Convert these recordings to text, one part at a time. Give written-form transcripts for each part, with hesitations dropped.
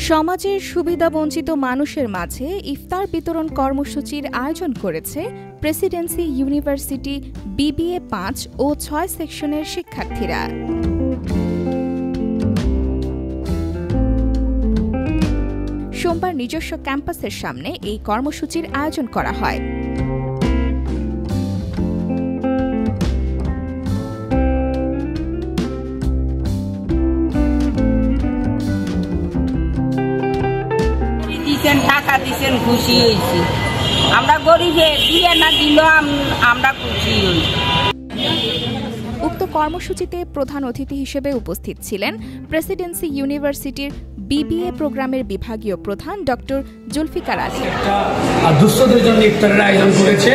সমাজের সুবিধাবঞ্চিত মানুষের মাঝে ইফতার বিতরণ কর্মসূচির আয়োজন করেছে প্রেসিডেন্সি ইউনিভার্সিটি বিবিএ ৫ ও ৬ সেকশনের শিক্ষার্থীরা। সোমবার নিজস্ব ক্যাম্পাসের সামনে এই কর্মসূচির আয়োজন করা হয়। টাকা দিচ্ছেন, খুশি হয়েছি। আমরা গরিবে দিয়ে না দিল, আমরা খুশি হয়েছি। উক্ত কর্মসূচিতে প্রধান অতিথি হিসেবে উপস্থিত ছিলেন প্রেসিডেন্সি ইউনিভার্সিটির বিবিএ প্রোগ্রামের বিভাগীয় প্রধান ডক্টর জুলফিকার আলী। দুস্থদের জন্য ইফতারের আয়োজন করেছে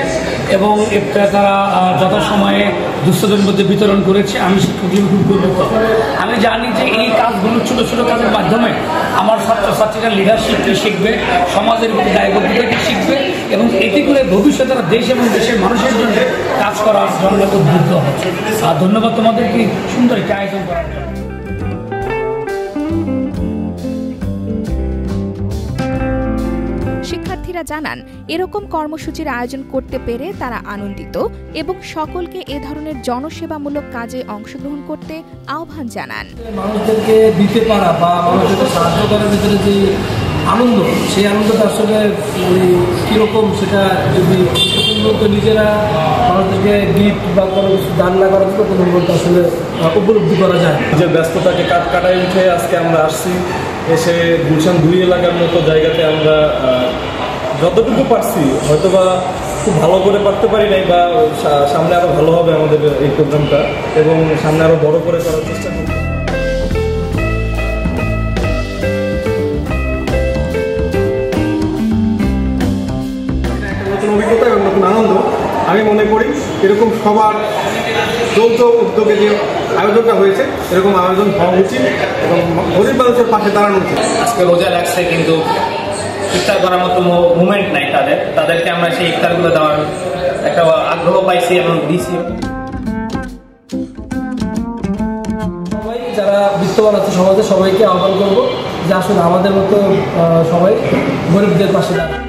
এবং ইফতার তারা যথাসময়ে দুস্থদের মধ্যে বিতরণ করেছে। আমি শিক্ষক খুব গর্বিত। আমি জানি যে এই কাজগুলো ছোট ছোট কাজের মাধ্যমে আমার ছাত্রছাত্রীরা লিডারশিপ শিখবে, সমাজের প্রতি দায়বদ্ধতাকে শিখবে এবং এটি করে ভবিষ্যতে তারা দেশ এবং দেশের মানুষের জন্য কাজ করার জন্য উদ্বুদ্ধ হচ্ছে। ধন্যবাদ তোমাদেরকে সুন্দর একটি আয়োজন করার জন্য। শিক্ষার্থীরা জানান, এরকম কর্মসূচির আয়োজন করতে পেরে তারা আনন্দিত এবং সকলকে এ ধরনের জনসেবামূলক কাজে অংশগ্রহণ করতে আহ্বান জানান। মানুষদেরকে দিতে পারা বা মানুষদেরকে সাহায্য করার ভিতরে যে আনন্দ, সেই আনন্দটা আসলে কীরকম সেটা যদি নিজেরা মানুষদেরকে গিফট বা কোনো কিছু দান না করার জন্য কোনো বলতে আসলে উপলব্ধি করা যায়। যে ব্যস্ততাকে কাটায় উঠে আজকে আমরা আসছি, এসে গুলশান ২ এলাকার মতো জায়গাতে আমরা যতটুকু পারছি হয়তোবা খুব ভালো করে পারতে পারি নাই, বা সামনে আরও ভালো হবে আমাদের এই প্রোগ্রামটা এবং সামনে আরও বড় করে করার চেষ্টা করব। নতুন অভিজ্ঞতা এবং নতুন আনন্দ। আমি মনে করি এরকম সবার যৌথ উদ্যোগে যে আয়োজনটা হয়েছে এরকম আয়োজন হওয়া উচিত এবং গরিব মানুষের পাশে দাঁড়ানো উচিত। আজকে রোজা লাগছে কিন্তু ইফতার করার মতো মুভমেন্ট নাই তাদেরকে আমরা সেই ইফতারগুলো দেওয়ার একটা আগ্রহ পাইছি এবং দিচ্ছি। সবাই যারা বিত্তবান আছে সমাজে সবাইকে আহ্বান করবো যে আসলে আমাদের মতো সবাই গরিবদের পাশে দাঁড়ায়।